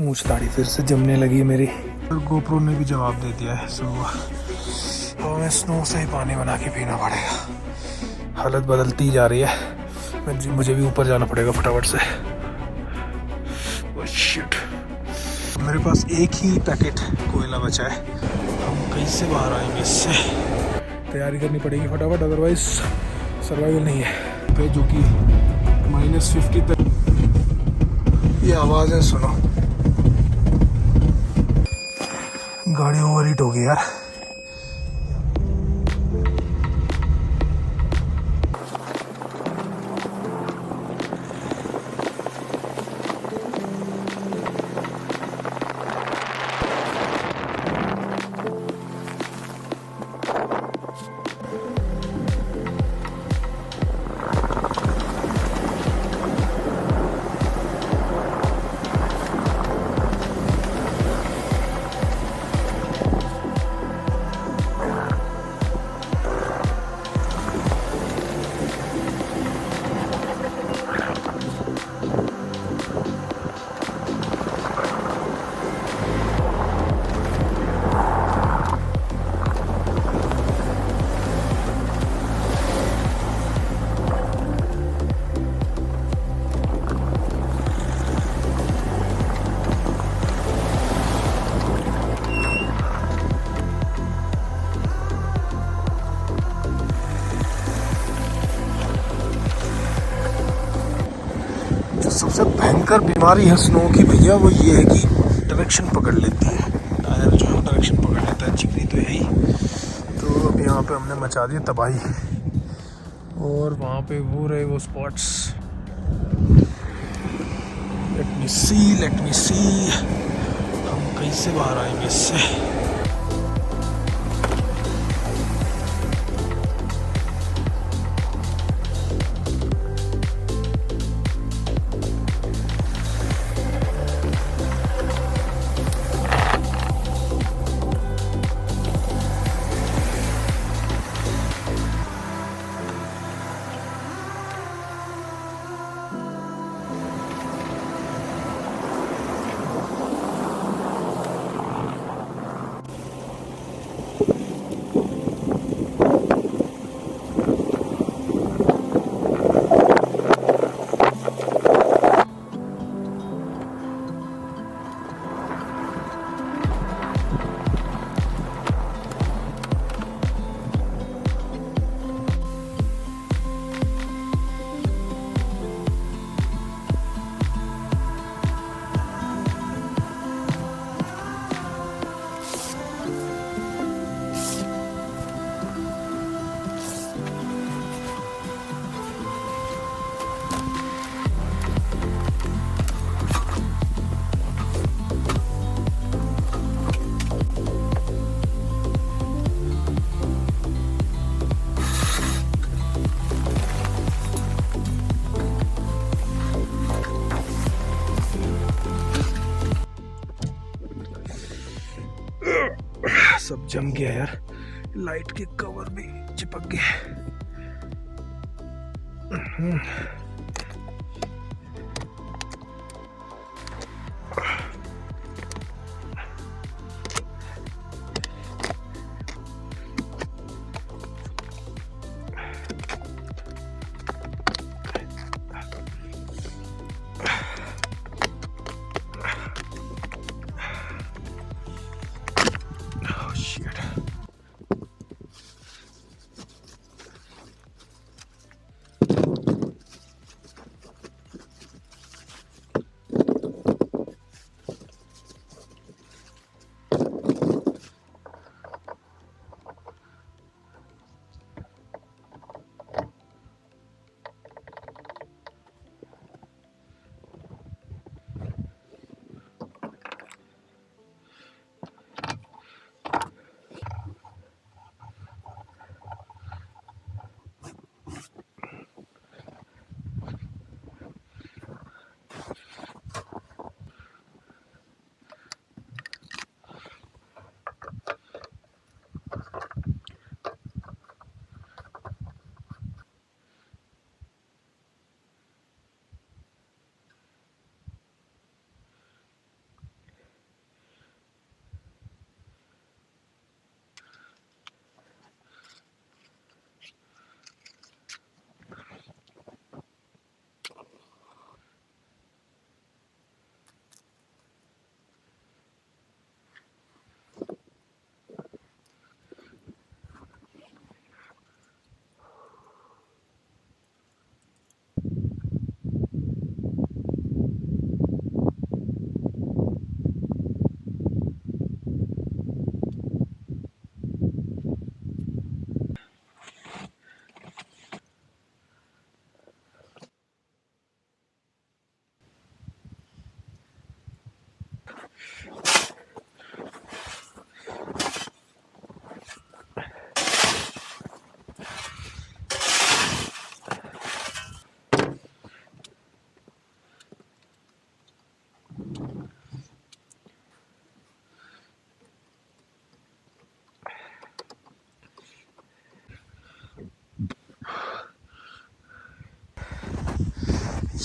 मूंछ दाढ़ी फिर से जमने लगी मेरी। और गोप्रो ने भी जवाब दे दिया है। सो अब हमें स्नो से ही पानी बना के पीना पड़ेगा। हालत बदलती जा रही है। मुझे भी ऊपर जाना पड़ेगा फटाफट से। ओह शिट, मेरे पास एक ही पैकेट कोयला बचा है। हम कैसे बाहर आएंगे इससे? तैयारी करनी पड़ेगी फटाफट, अदरवाइज सर्वाइवल नहीं है पे, जो कि -50 तक। ये आवाज़ें सुनो, गाड़ी ओवरहीट हो गई यार। सबसे भयंकर बीमारी है स्नो की भैया, वो ये है कि डायरेक्शन पकड़ लेती है। टायर जो है डायरेक्शन पकड़ लेता है, चिकनी तो है ही। तो अब यहाँ पे हमने मचा दी तबाही। और वहाँ पे वो रहे वो स्पॉट्स। लेट मी सी हम कैसे बाहर आएंगे इससे? सब जम गया यार, लाइट के कवर भी चिपक गए।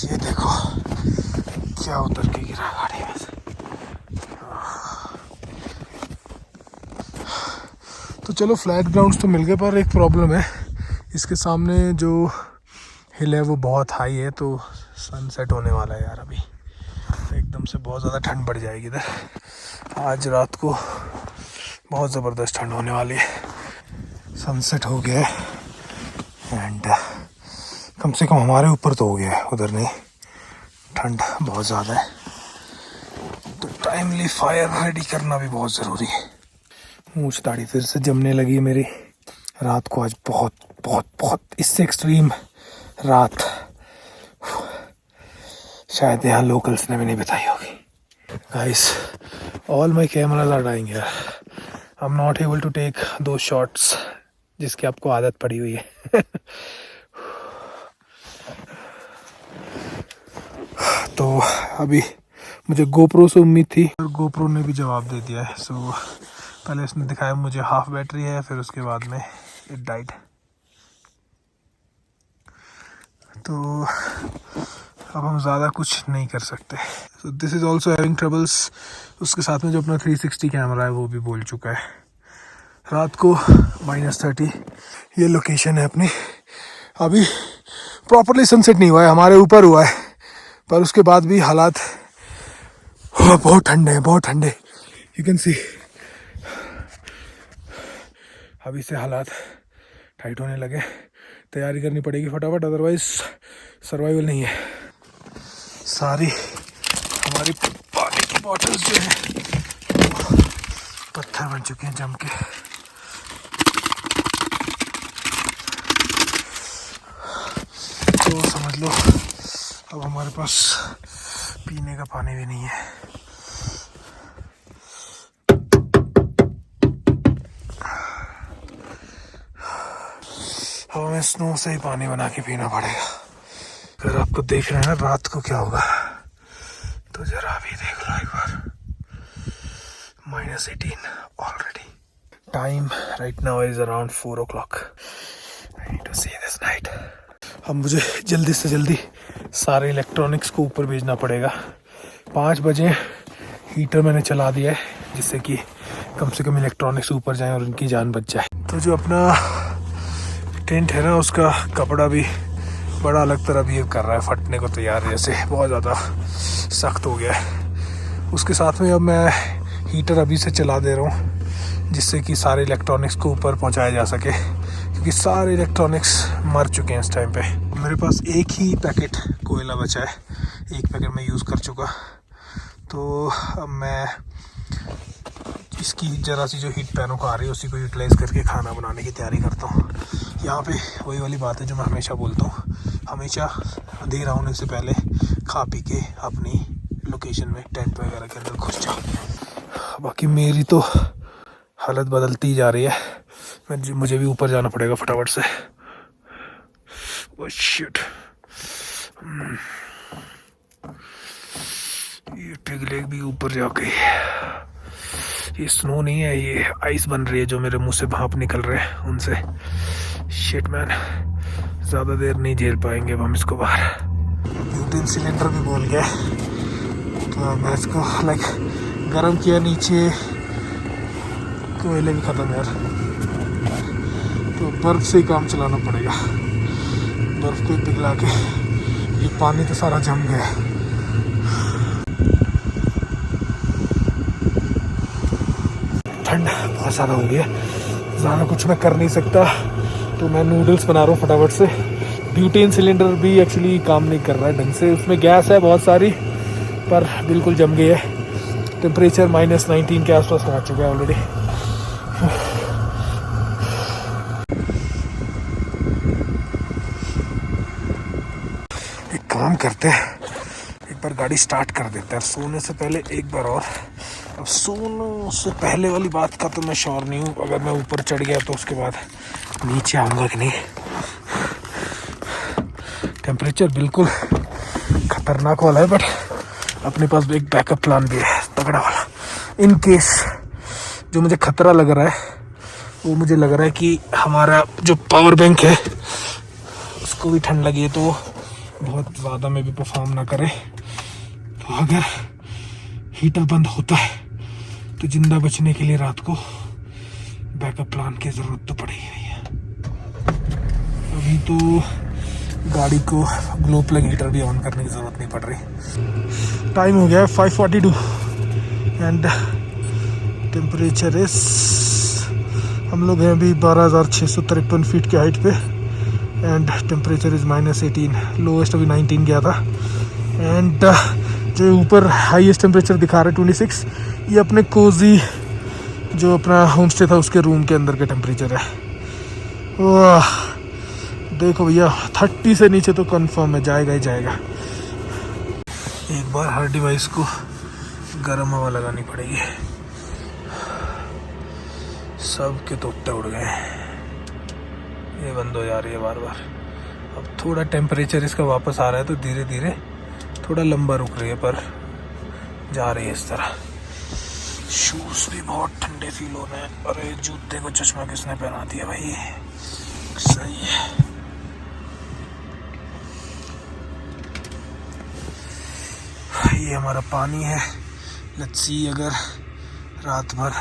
ये देखो क्या उतर के गिरा गाड़ी में से। तो चलो फ्लैट ग्राउंड्स तो मिल गए, पर एक प्रॉब्लम है, इसके सामने जो हिल है वो बहुत हाई है, तो सनसेट होने वाला है यार अभी। एकदम से बहुत ज़्यादा ठंड बढ़ जाएगी इधर। आज रात को बहुत ज़बरदस्त ठंड होने वाली है। सनसेट हो गया है एंड कम से कम हमारे ऊपर तो हो गया है, उधर नहीं। ठंड बहुत ज़्यादा है तो टाइमली फायर रेडी करना भी बहुत ज़रूरी है। मूंछ दाढ़ी फिर से जमने लगी है मेरी। रात को आज बहुत बहुत बहुत इससे एक्सट्रीम रात शायद यहाँ लोकल्स ने भी नहीं बताई होगी। Guys, all my cameras are dying here. I am not able to take two shots जिसकी आपको आदत पड़ी हुई है। तो अभी मुझे गोप्रो से उम्मीद थी और गोप्रो ने भी जवाब दे दिया है। सो पहले इसने दिखाया मुझे हाफ बैटरी है, फिर उसके बाद में इट डाइड। तो अब हम ज़्यादा कुछ नहीं कर सकते। So this is also having troubles. उसके साथ में जो अपना 360 कैमरा है वो भी बोल चुका है। रात को -30 ये लोकेशन है अपनी। अभी प्रॉपरली सनसेट नहीं हुआ है, हमारे ऊपर हुआ है, पर उसके बाद भी हालात बहुत ठंडे हैं, बहुत ठंडे। यू कैन सी अभी से हालात टाइट होने लगे। तैयारी करनी पड़ेगी फटाफट, अदरवाइज सर्वाइवल नहीं है। सारी हमारी पानी की बॉटल्स जो है पत्थर बन चुके हैं जम के। तो समझ लो अब हमारे पास पीने का पानी भी नहीं है। अब हमें स्नो से ही पानी बना के पीना पड़ेगा। अगर आपको देख रहे हैं ना रात को क्या होगा, तो जरा अभी देख लो एक बार। -18 already. Time right now is around 4 o'clock. I need to see this night. अब मुझे जल्दी से जल्दी सारे इलेक्ट्रॉनिक्स को ऊपर भेजना पड़ेगा। 5 बजे हीटर मैंने चला दिया है, जिससे कि कम से कम इलेक्ट्रॉनिक्स ऊपर जाएं और उनकी जान बच जाए। तो जो अपना टेंट है ना, उसका कपड़ा भी बड़ा अलग तरह बिहेव कर रहा है, फटने को तैयार है, जैसे बहुत ज़्यादा सख्त हो गया है। उसके साथ में अब मैं हीटर अभी से चला दे रहा हूँ, जिससे कि सारे इलेक्ट्रॉनिक्स को ऊपर पहुँचाया जा सके, क्योंकि सारे इलेक्ट्रॉनिक्स मर चुके हैं इस टाइम पे। मेरे पास एक ही पैकेट कोयला बचा है, एक पैकेट मैं यूज़ कर चुका। तो अब मैं इसकी ज़रा सी जो हीट पैनों को आ रही है उसी को यूटिलाइज़ करके खाना बनाने की तैयारी करता हूँ। यहाँ पे वही वाली बात है जो मैं हमेशा बोलता हूँ, हमेशा अंधेरा होने से पहले खा पी के अपनी लोकेशन में टेंट वगैरह के अंदर घुस जाओ। बाकी मेरी तो हालत बदलती जा रही है। मुझे भी ऊपर जाना पड़ेगा फटाफट से। ओह शिट, ये पिग लेग भी ऊपर जाके, ये स्नो नहीं है, ये आइस बन रही है जो मेरे मुंह से भाप निकल रहे हैं उनसे। शिट मैन, ज़्यादा देर नहीं झेल पाएंगे अब हम इसको बाहर। ब्यूटेन सिलेंडर भी बोल गया, तो मैं इसको लाइक गर्म किया, नीचे कोयले भी ख़त्म यार, तो बर्फ़ से ही काम चलाना पड़ेगा। बर्फ़ को पिघला के, ये पानी तो सारा जम गया है। ठंड बहुत ज़्यादा हो गया, ज़्यादा कुछ मैं कर नहीं सकता, तो मैं नूडल्स बना रहा हूँ फटाफट से। ब्यूटेन सिलेंडर भी एक्चुअली काम नहीं कर रहा है ढंग से, उसमें गैस है बहुत सारी, पर बिल्कुल जम गई है। टेम्परेचर -19 के आसपास पहुँच चुका है ऑलरेडी। एक काम करते हैं, एक बार गाड़ी स्टार्ट कर देते हैं सोने से पहले एक बार और। अब सोने से पहले वाली बात का तो मैं श्योर नहीं हूँ, अगर मैं ऊपर चढ़ गया तो उसके बाद नीचे आऊँगा कि नहीं। टेम्परेचर बिल्कुल खतरनाक वाला है, बट अपने पास एक बैकअप प्लान भी है तगड़ा वाला। इन केस जो मुझे खतरा लग रहा है वो मुझे लग रहा है कि हमारा जो पावर बैंक है उसको भी ठंड लगी है, तो बहुत ज़्यादा में भी परफॉर्म ना करे। तो अगर हीटर बंद होता है तो जिंदा बचने के लिए रात को बैकअप प्लान की ज़रूरत तो पड़ेगी भैया। अभी तो गाड़ी को ग्लो प्लग हीटर भी ऑन करने की ज़रूरत नहीं पड़ रही। टाइम हो गया है 5:42 एंड टेम्परेचर इस, हम लोग हैं अभी 12,653 फीट की हाइट पे एंड टेम्परेचर इज़ -18, लोएस्ट अभी 19 गया था एंड जो ऊपर हाईएस्ट टेम्परेचर दिखा रहा है 26, ये अपने कोजी जो अपना होम स्टे था उसके रूम के अंदर का टेम्परेचर है। वाह देखो भैया 30 से नीचे तो कंफर्म है, जाएगा ही जाएगा। एक बार हर डिवाइस को गर्म हवा लगानी पड़ेगी। सब के तोते उड़ गए, ये बंद हो जा रही है बार बार। अब थोड़ा टेम्परेचर इसका वापस आ रहा है तो धीरे धीरे थोड़ा लंबा रुक रही है, पर जा रही है इस तरह। शूज भी बहुत ठंडे फील हो रहे हैं। अरे जूते को चश्मा किसने पहना दिया भाई, सही है। ये हमारा पानी है, लेट्स सी अगर रात भर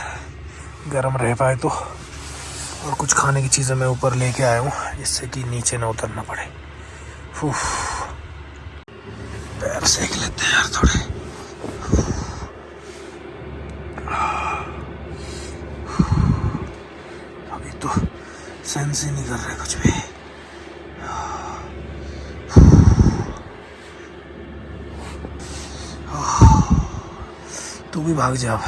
गर्म रह पाए तो। और कुछ खाने की चीज़ें मैं ऊपर लेके आया हूँ जिससे कि नीचे ना उतरना पड़े। पैर सेक लेते हैं यार थोड़े। अभी तो सेंस ही नहीं कर रहे कुछ भी। तू भी भाग जा।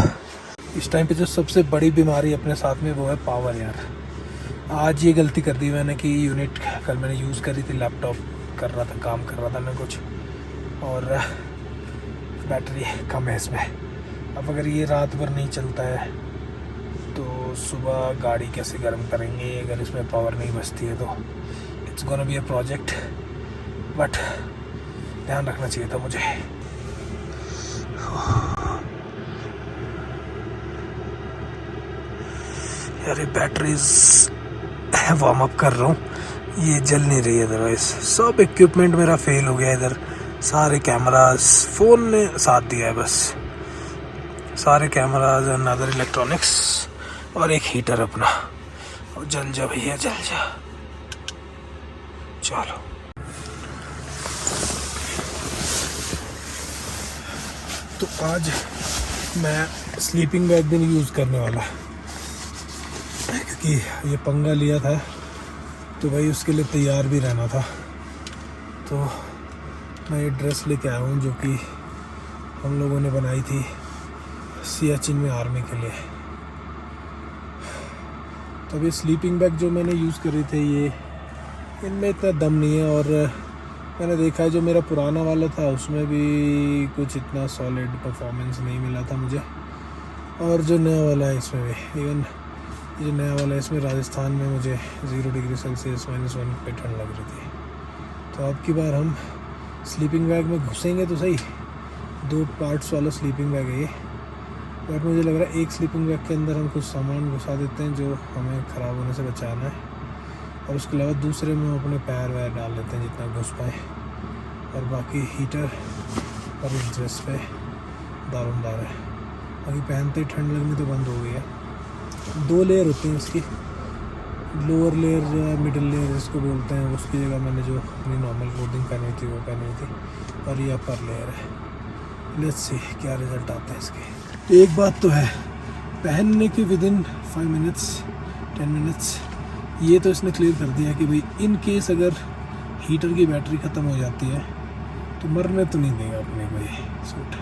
इस टाइम पे जो सबसे बड़ी बीमारी अपने साथ में वो है पावर यार। आज ये गलती कर दी मैंने कि यूनिट कल मैंने यूज़ करी थी, लैपटॉप कर रहा था, काम कर रहा था मैं कुछ, और बैटरी कम है इसमें। अब अगर ये रात भर नहीं चलता है तो सुबह गाड़ी कैसे गर्म करेंगे अगर इसमें पावर नहीं बचती है तो। It's gonna be a project, but ध्यान रखना चाहिए था मुझे। यार ये बैटरीज वार्म अप कर रहा हूँ, ये जल नहीं रही है। अदरवाइज सब इक्विपमेंट मेरा फेल हो गया इधर। सारे कैमरास, फ़ोन ने साथ दिया है बस। सारे कैमराज एंड अदर इलेक्ट्रॉनिक्स और एक हीटर अपना। और जल जा भैया जल जा। चलो तो आज मैं स्लीपिंग बैग भी नहीं यूज़ करने वाला कि ये पंगा लिया था तो भाई उसके लिए तैयार भी रहना था। तो मैं ये ड्रेस लेके आया हूँ जो कि हम लोगों ने बनाई थी सियाचिन में आर्मी के लिए। तो अभी स्लीपिंग बैग जो मैंने यूज़ करी थे ये इनमें इतना दम नहीं है, और मैंने देखा है जो मेरा पुराना वाला था उसमें भी कुछ इतना सॉलिड परफॉर्मेंस नहीं मिला था मुझे, और जो नया वाला है इसमें भी, इवन ये नया वाला है इसमें राजस्थान में मुझे 0 डिग्री सेल्सियस -1 पे ठंड लग रही थी। तो अब की बार हम स्लीपिंग बैग में घुसेंगे तो सही। 2 पार्ट्स वाला स्लीपिंग बैग है ये, बट मुझे लग रहा है एक स्लीपिंग बैग के अंदर हम कुछ सामान घुसा देते हैं जो हमें ख़राब होने से बचाना है, और उसके अलावा दूसरे में हम अपने पैर वैर डाल लेते हैं जितना घुस पाए, और बाकी हीटर और इस ड्रेस पे दारोमदार है। बाकी पहनते ही ठंड लगनी तो बंद हो गई है। 2 लेयर होती हैं इसकी, लोअर लेयर या मिडिल लेयर जिसको बोलते हैं, उसकी जगह मैंने जो अपनी नॉर्मल क्लोथिंग पहनी थी वो पहनी थी, और ये अपर लेयर है। लेट्स सी क्या रिज़ल्ट आता है इसके। एक बात तो है, पहनने के विदिन 5 मिनट्स 10 मिनट्स ये तो इसने क्लियर कर दिया कि भाई इन केस अगर हीटर की बैटरी ख़त्म हो जाती है तो मरने तो नहीं देगा अपने को ये सूट।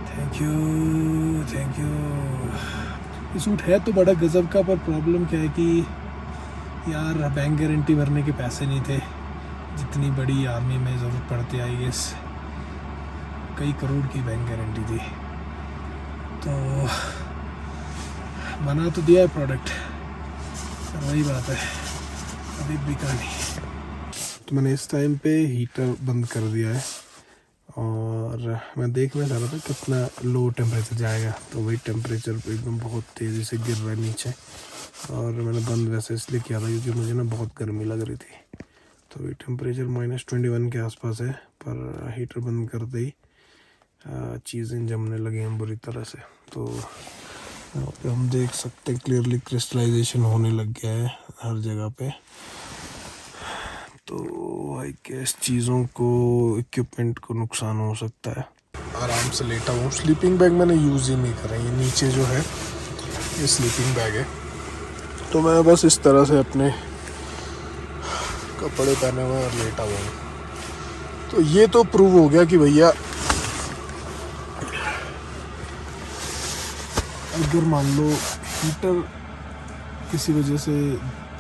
Thank you. ये सूट है तो बड़ा गज़ब का, पर प्रॉब्लम क्या है कि यार बैंक गारंटी भरने के पैसे नहीं थे जितनी बड़ी आर्मी में ज़रूरत पड़ती है। आई गेस कई करोड़ की बैंक गारंटी थी, तो बना तो दिया है प्रोडक्ट, पर वही बात है अभी बिका नहीं। तो मैंने इस टाइम पे हीटर बंद कर दिया है, और मैं देखना चाह रहा था कितना लो टेम्परेचर जाएगा। तो वही टेम्परेचर एकदम बहुत तेज़ी से गिर रहा है नीचे, और मैंने बंद वैसे इसलिए किया था क्योंकि मुझे ना बहुत गर्मी लग रही थी। तो ये टेम्परेचर -21 के आसपास है, पर हीटर बंद करते ही चीज़ें जमने लगी हैं बुरी तरह से। तो यहाँ पे हम देख सकते हैं क्लियरली क्रिस्टलाइजेशन होने लग गया है हर जगह पे। तो आई गेस चीज़ों को, इक्विपमेंट को नुकसान हो सकता है। आराम से लेटा हूँ। स्लीपिंग बैग मैंने यूज़ ही नहीं करा। ये नीचे जो है ये स्लीपिंग बैग है, तो मैं बस इस तरह से अपने कपड़े पहने हुए और लेटा हुआ हूँ। तो ये तो प्रूव हो गया कि भैया अगर मान लो हीटर किसी वजह से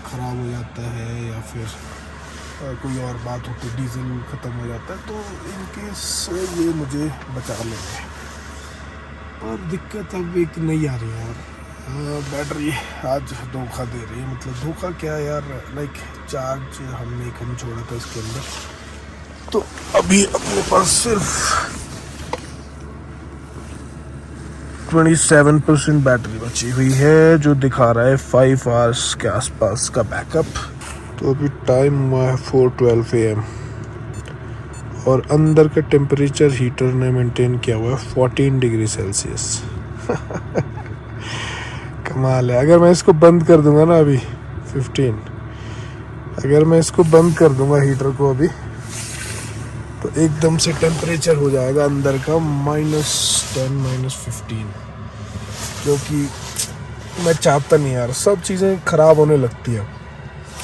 ख़राब हो जाता है या फिर कोई और बात होती है, डीजल ख़त्म हो जाता है, तो इनकेस ये मुझे बचा लेंगे। पर दिक्कत अब एक नहीं आ रही है यार, बैटरी आज धोखा दे रही है। मतलब धोखा क्या यार, लाइक चार्ज हमने कम छोड़ा था इसके अंदर, तो अभी अपने पास सिर्फ 27% बैटरी बची हुई है, जो दिखा रहा है 5 आवर्स के आसपास का बैकअप। तो अभी टाइम हुआ है 4:12 AM और अंदर का टेम्परेचर हीटर ने मेंटेन किया हुआ है 14 डिग्री सेल्सियस। कमाल है। अगर मैं इसको बंद कर दूंगा ना अभी 15, अगर मैं इसको बंद कर दूंगा हीटर को अभी, तो एकदम से टेम्परेचर हो जाएगा अंदर का -10 -15, जो कि मैं चाहता नहीं यार। सब चीज़ें ख़राब होने लगती हैं।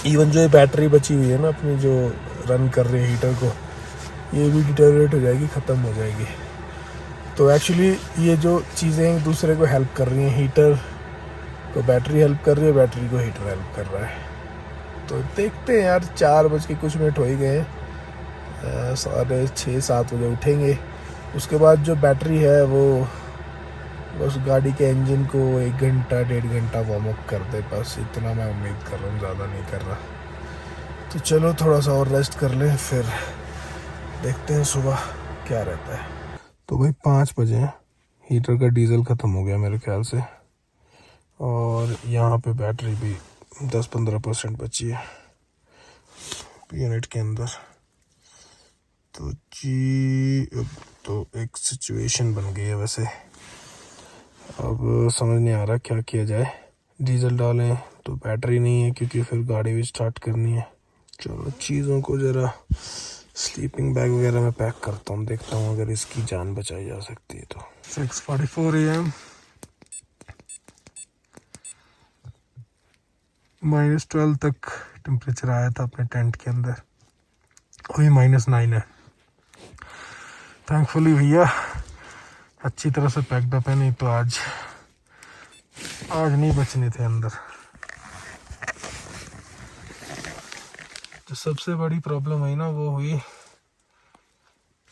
इवन जो ये बैटरी बची हुई है ना अपनी, जो रन कर रही है हीटर को, ये भी डिटेरियोरेट हो जाएगी, ख़त्म हो जाएगी। तो एक्चुअली ये जो चीज़ें एक दूसरे को हेल्प कर रही हैं, हीटर को बैटरी हेल्प कर रही है, बैटरी को हीटर हेल्प कर रहा है। तो देखते हैं यार, 4:00 हो ही गए, 6:30-7 बजे उठेंगे। उसके बाद जो बैटरी है वो बस गाड़ी के इंजन को 1 घंटा 1.5 घंटा वार्म अप कर दे, बस इतना मैं उम्मीद कर रहा हूँ, ज़्यादा नहीं कर रहा। तो चलो थोड़ा सा और रेस्ट कर लें, फिर देखते हैं सुबह क्या रहता है। तो भाई 5 बजे हैं, हीटर का डीजल ख़त्म हो गया मेरे ख्याल से, और यहाँ पे बैटरी भी 10-15% बची है यूनिट के अंदर। तो जी अब तो एक सिचुएशन बन गई है वैसे। अब समझ नहीं आ रहा क्या किया जाए। डीजल डालें तो बैटरी नहीं है, क्योंकि फिर गाड़ी भी स्टार्ट करनी है। चलो चीज़ों को ज़रा स्लीपिंग बैग वगैरह में पैक करता हूँ, देखता हूँ अगर इसकी जान बचाई जा सकती है तो। 6:44 AM, -12 तक टेम्परेचर आया था अपने टेंट के अंदर, अभी -9 है। थैंकफुली भैया अच्छी तरह से पैक्ड अप है, नहीं तो आज नहीं बचने थे अंदर। जो सबसे बड़ी प्रॉब्लम हुई ना, वो हुई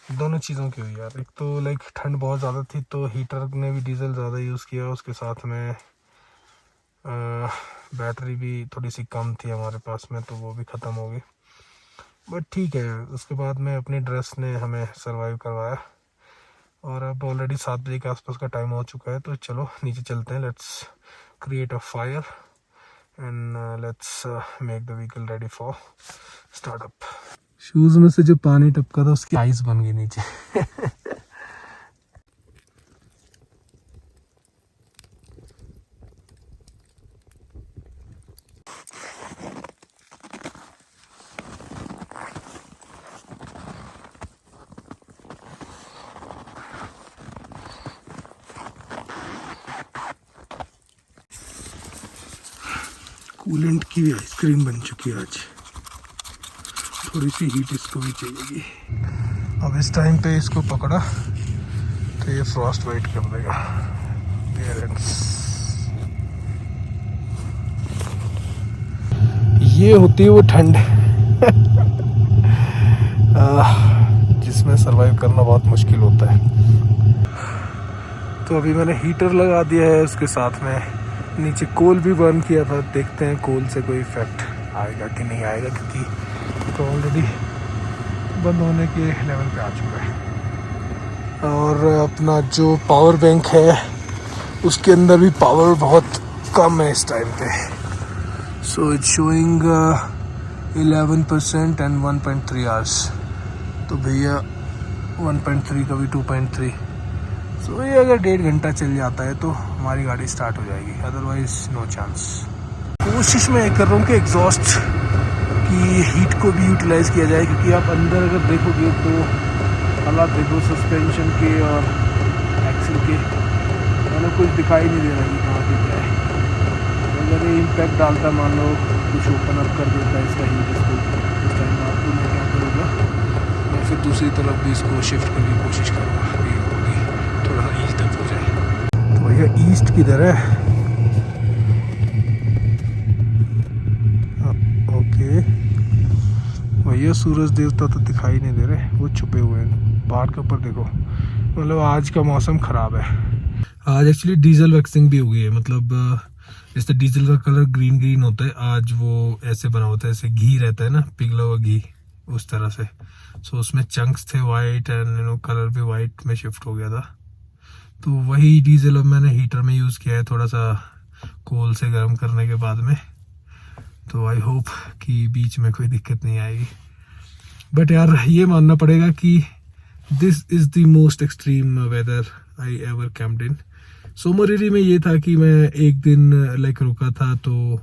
दोनों चीज़ों की हुई यार। एक तो लाइक ठंड बहुत ज़्यादा थी, तो हीटर ने भी डीजल ज़्यादा यूज़ किया, उसके साथ में बैटरी भी थोड़ी सी कम थी हमारे पास में, तो वो भी ख़त्म हो गई। बट ठीक है, उसके बाद में अपनी ड्रेस ने हमें सरवाइव करवाया। और अब ऑलरेडी 7 बजे के आसपास का टाइम हो चुका है, तो चलो नीचे चलते हैं। Let's create a fire and let's make the vehicle ready for startup. Shoes में से जो पानी टपका था उसकी आइस बन गई नीचे। कूलेंट की भी आइसक्रीम बन चुकी है आज। थोड़ी सी हीट इसको भी चाहिएगी। अब इस टाइम पे इसको पकड़ा तो ये फ्रॉस्ट वाइट कर देगा। ये होती है वो ठंड जिसमें सरवाइव करना बहुत मुश्किल होता है। तो अभी मैंने हीटर लगा दिया है, उसके साथ में नीचे कोल भी बर्न किया था। देखते हैं कोल से कोई इफेक्ट आएगा कि नहीं आएगा, क्योंकि तो ऑलरेडी बंद होने के लेवल पे आ चुका है। और अपना जो पावर बैंक है उसके अंदर भी पावर बहुत कम है इस टाइम पे। So it's showing 11% and 1.3 hours. तो भैया 1.3 कभी 2.3, सो ये अगर 1.5 घंटा चल जाता है तो हमारी गाड़ी स्टार्ट हो जाएगी, अदरवाइज नो चांस। कोशिश मैं कर रहा हूँ कि एग्जॉस्ट की हीट को भी यूटिलाइज़ किया जाए, क्योंकि आप अंदर अगर देखोगे तो हालात देखो सस्पेंशन के और एक्सल के, मतलब कुछ दिखाई नहीं दे रहा कि कहाँ पे क्या है। अगर ये इम्पैक्ट डालता है, मान लो कुछ ओपन अप कर देता है इसका हीट, इसको उस टाइम आपको मैं क्या करूँगा, मैं फिर दूसरी तरफ भी इसको शिफ्ट करने की कोशिश करूँगा कि थोड़ा सा ईस्ट तक हो जाए। तो भैया ईस्ट किधर है? ओके भैया सूरज देवता तो दिखाई नहीं दे रहे, वो छुपे हुए हैं पहाड़ के ऊपर। देखो मतलब आज का मौसम ख़राब है। आज एक्चुअली डीजल वैक्सिंग भी हो गई है, मतलब जैसे डीजल का कलर ग्रीन ग्रीन होता है, आज वो ऐसे बना होता है, ऐसे घी रहता है ना, पिघला हुआ घी, उस तरह से। सो उसमें चंक्स थे वाइट एंड कलर भी वाइट में शिफ्ट हो गया था। तो वही डीजल अब मैंने हीटर में यूज़ किया है, थोड़ा सा कोल से गर्म करने के बाद में। तो आई होप कि बीच में कोई दिक्कत नहीं आएगी। बट यार ये मानना पड़ेगा कि this is the most extreme weather I ever camped in. Tsomoriri में ये था कि मैं एक दिन लाइक रुका था, तो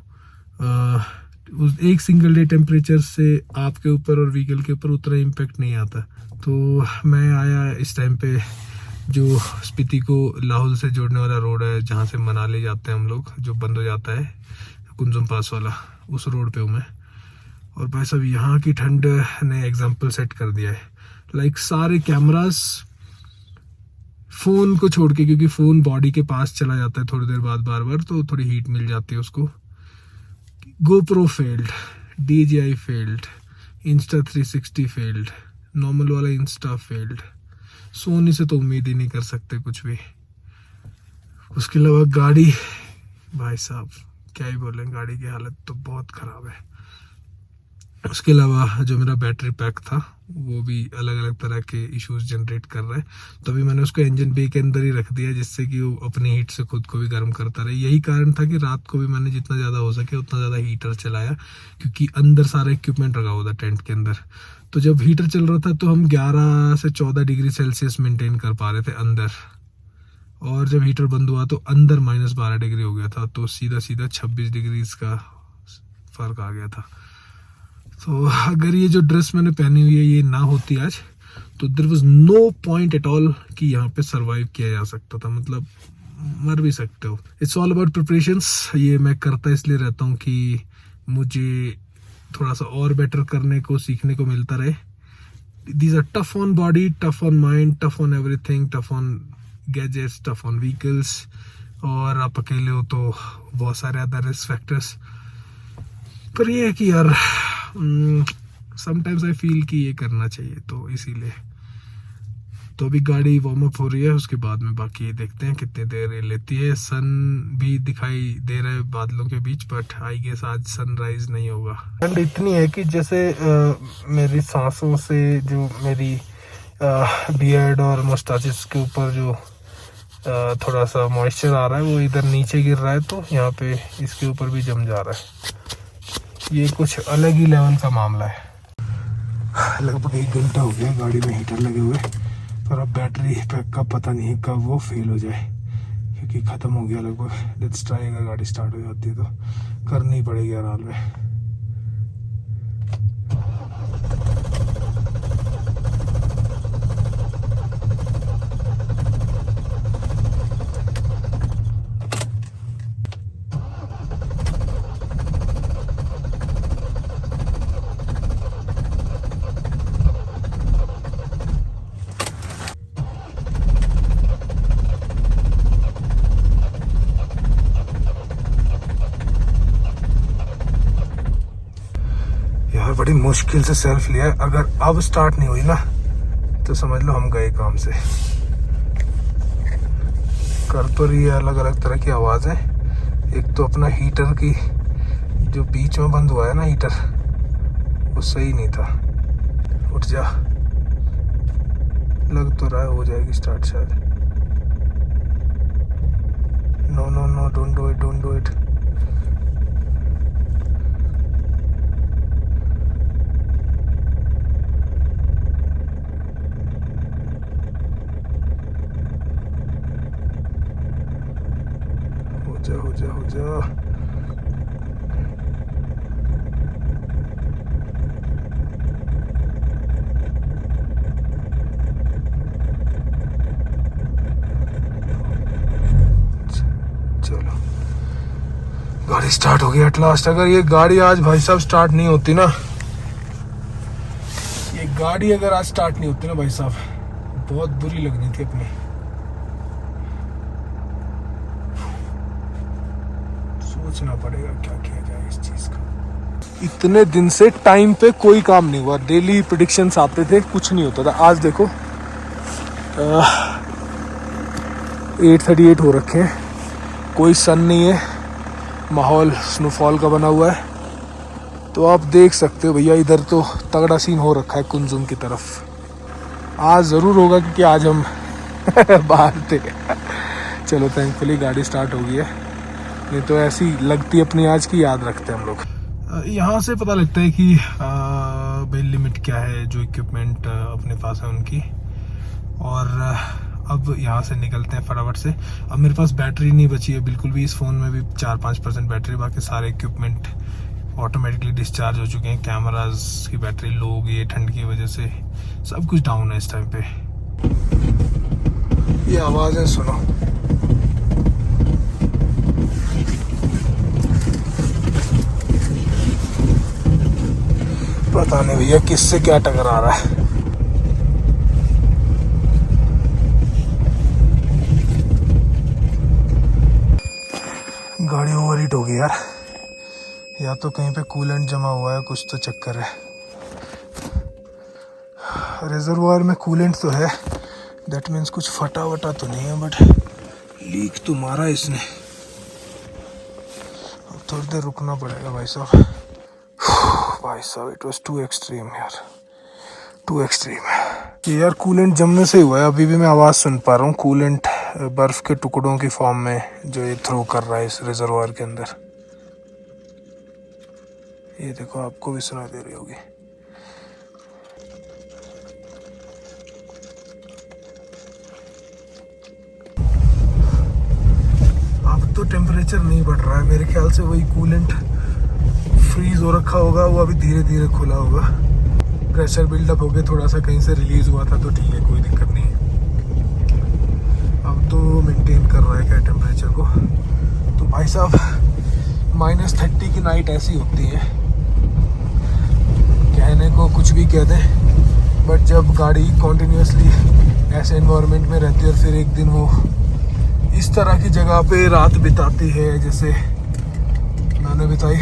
उस एक सिंगल डे टेम्परेचर से आपके ऊपर और व्हीकल के ऊपर उतना इम्पेक्ट नहीं आता। तो मैं आया इस टाइम पे, जो स्पीति को लाहौल से जोड़ने वाला रोड है, जहाँ से मनाली जाते हैं हम लोग, जो बंद हो जाता है कुंजुम पास वाला, उस रोड पे हूँ मैं। और भाई साहब यहाँ की ठंड ने एग्जाम्पल सेट कर दिया है। लाइक सारे कैमरास फ़ोन को छोड़ के, क्योंकि फ़ोन बॉडी के पास चला जाता है थोड़ी देर बाद बार बार, तो थोड़ी हीट मिल जाती है उसको। GoPro failed, DJI failed, Insta 360 failed, normal वाला इंस्टा फेल्ड। सोनी से तो उम्मीद ही नहीं कर सकते कुछ भी। उसके अलावा गाड़ी, भाई साहब क्या ही बोलें, गाड़ी की हालत तो बहुत ख़राब है। उसके अलावा जो मेरा बैटरी पैक था वो भी अलग अलग तरह के इश्यूज जनरेट कर रहा है। तो अभी मैंने उसको इंजन बे के अंदर ही रख दिया, जिससे कि वो अपनी हीट से खुद को भी गर्म करता रहे। यही कारण था कि रात को भी मैंने जितना ज़्यादा हो सके उतना ज़्यादा हीटर चलाया, क्योंकि अंदर सारा इक्विपमेंट रखा हुआ था टेंट के अंदर। तो जब हीटर चल रहा था तो हम 11 से 14 डिग्री सेल्सियस मेंटेन कर पा रहे थे अंदर, और जब हीटर बंद हुआ तो अंदर -12 डिग्री हो गया था। तो सीधा 26 डिग्री का फ़र्क आ गया था। तो अगर ये जो ड्रेस मैंने पहनी हुई है ये ना होती आज, तो there was no point at all कि यहाँ पे सरवाइव किया जा सकता था, मतलब मर भी सकते हो। It's all about preparations. ये मैं करता इसलिए रहता हूँ कि मुझे थोड़ा सा और बेटर करने को, सीखने को मिलता रहे। These are tough on body, tough on mind, tough on everything, tough on gadgets, tough on vehicles. और आप अकेले हो तो बहुत सारे अदर रिस्क फैक्टर्स। पर ये है कि यार समटाइम्स आई फील कि ये करना चाहिए, तो इसीलिए। तो अभी गाड़ी वार्म अप हो रही है, उसके बाद में बाकी देखते हैं कितनी देर ये लेती है। सन भी दिखाई दे रहा है बादलों के बीच, बट आई गेस आज सनराइज नहीं होगा। ठंड इतनी है कि जैसे मेरी सांसों से जो मेरी बियर्ड और मस्टाचिस के ऊपर जो थोड़ा सा मॉइस्चर आ रहा है वो इधर नीचे गिर रहा है, तो यहाँ पे इसके ऊपर भी जम जा रहा है। ये कुछ अलग ही लेवल का मामला है। लगभग 1 घंटा हो गया गाड़ी में हीटर लगे हुए, पर अब बैटरी पैक का पता नहीं कब वो फेल हो जाए, क्योंकि ख़त्म हो गया लगभग। लेट्स ट्राई, अगर गाड़ी स्टार्ट हो जाती है तो करनी पड़ेगी हर हाल में। बड़ी मुश्किल से सेल्फ लिया है, अगर अब स्टार्ट नहीं हुई ना तो समझ लो हम गए काम से। कर तो रही है अलग अलग तरह की आवाज़ है। एक तो अपना हीटर की जो बीच में बंद हुआ है ना हीटर, वो सही नहीं था। उठ जा, लग तो रहा है हो जाएगी स्टार्ट शायद। No no no, don't do it, don't do it. जा हो जा हो जा। चलो गाड़ी स्टार्ट हो गई एट लास्ट। अगर ये गाड़ी आज भाई साहब स्टार्ट नहीं होती ना, ये गाड़ी अगर आज स्टार्ट नहीं होती ना भाई साहब, बहुत बुरी लगनी थी अपनी। सोचना पड़ेगा क्या किया जाए इस चीज का। इतने दिन से टाइम पे कोई काम नहीं हुआ, डेली प्रेडिक्शंस आते थे, कुछ नहीं होता था। आज देखो 8:38 हो रखे हैं, कोई सन नहीं है, माहौल स्नोफॉल का बना हुआ है। तो आप देख सकते हो भैया, इधर तो तगड़ा सीन हो रखा है कुंजुम की तरफ। आज ज़रूर होगा क्योंकि आज हम बाहर थे। चलो थैंकफुली गाड़ी स्टार्ट हो गई है, नहीं तो ऐसी लगती अपनी आज की याद रखते हैं हम लोग। यहाँ से पता लगता है कि बिल लिमिट क्या है, जो इक्विपमेंट अपने पास है उनकी। और अब यहाँ से निकलते हैं फटाफट से। अब मेरे पास बैटरी नहीं बची है बिल्कुल भी, इस फ़ोन में भी 4-5% बैटरी, बाकी सारे इक्विपमेंट ऑटोमेटिकली डिस्चार्ज हो चुके हैं। कैमराज की बैटरी लो हो गई है ठंड की वजह से, सब कुछ डाउन है इस टाइम पे। ये आवाज़ें सुनो, पता नहीं भैया किससे क्या टकरा रहा है। गाड़ी ओवर हीट हो गई यार, या तो कहीं पे कूलेंट जमा हुआ है, कुछ तो चक्कर है। रिजर्वायर में कूलेंट तो है, दैट मीन्स कुछ फटा वटा तो नहीं है, बट लीक तो मारा इसने। अब थोड़ी देर रुकना पड़ेगा भाई साहब। भाई साहब इट वाज टू एक्सट्रीम यार, टू एक्सट्रीम। ये यार कूलेंट जमने से हुआ है, अभी भी मैं आवाज़ सुन पा रहा हूँ। कूलेंट बर्फ के टुकड़ों की फॉर्म में जो ये थ्रो कर रहा है इस रिजर्वायर के अंदर। ये देखो, आपको भी सुनाई दे रही होगी। अब तो टेम्परेचर नहीं बढ़ रहा है, मेरे ख्याल से वही कूलेंट फ्रीज हो रखा होगा, वो अभी धीरे धीरे खुला होगा। प्रेशर बिल्डअप हो गया, थोड़ा सा कहीं से रिलीज हुआ था तो ठीक है, कोई दिक्कत नहीं है। अब तो मेंटेन कर रहा है क्या टेम्परेचर को। तो भाई साहब -30 की नाइट ऐसी होती है, कहने को कुछ भी कह दें, बट जब गाड़ी कॉन्टिन्यूसली ऐसे एनवायरनमेंट में रहती है और फिर एक दिन वो इस तरह की जगह पे रात बिताती है जैसे मैंने बिताई,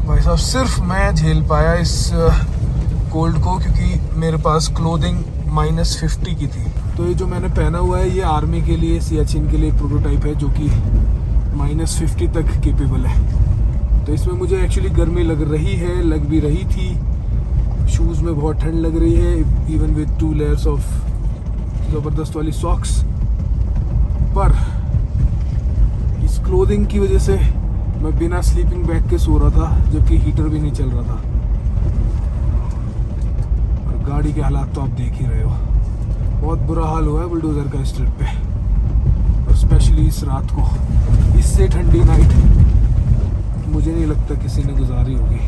भाई साहब सिर्फ मैं झेल पाया इस कोल्ड को, क्योंकि मेरे पास क्लोथिंग -50 की थी। तो ये जो मैंने पहना हुआ है ये आर्मी के लिए, सियाचिन के लिए प्रोटोटाइप है, जो कि -50 तक केपेबल है। तो इसमें मुझे एक्चुअली गर्मी लग रही है, लग भी रही थी। शूज़ में बहुत ठंड लग रही है, इवन विद 2 लेयर्स ऑफ ज़बरदस्त वाली सॉक्स। पर इस क्लोथिंग की वजह से मैं बिना स्लीपिंग बैग के सो रहा था, जबकि हीटर भी नहीं चल रहा था। और गाड़ी के हालात तो आप देख ही रहे हो, बहुत बुरा हाल हुआ है बुलडोज़र का इस ट्रिप पे, और स्पेशली इस रात को। इससे ठंडी नाइट मुझे नहीं लगता किसी ने गुजारी होगी।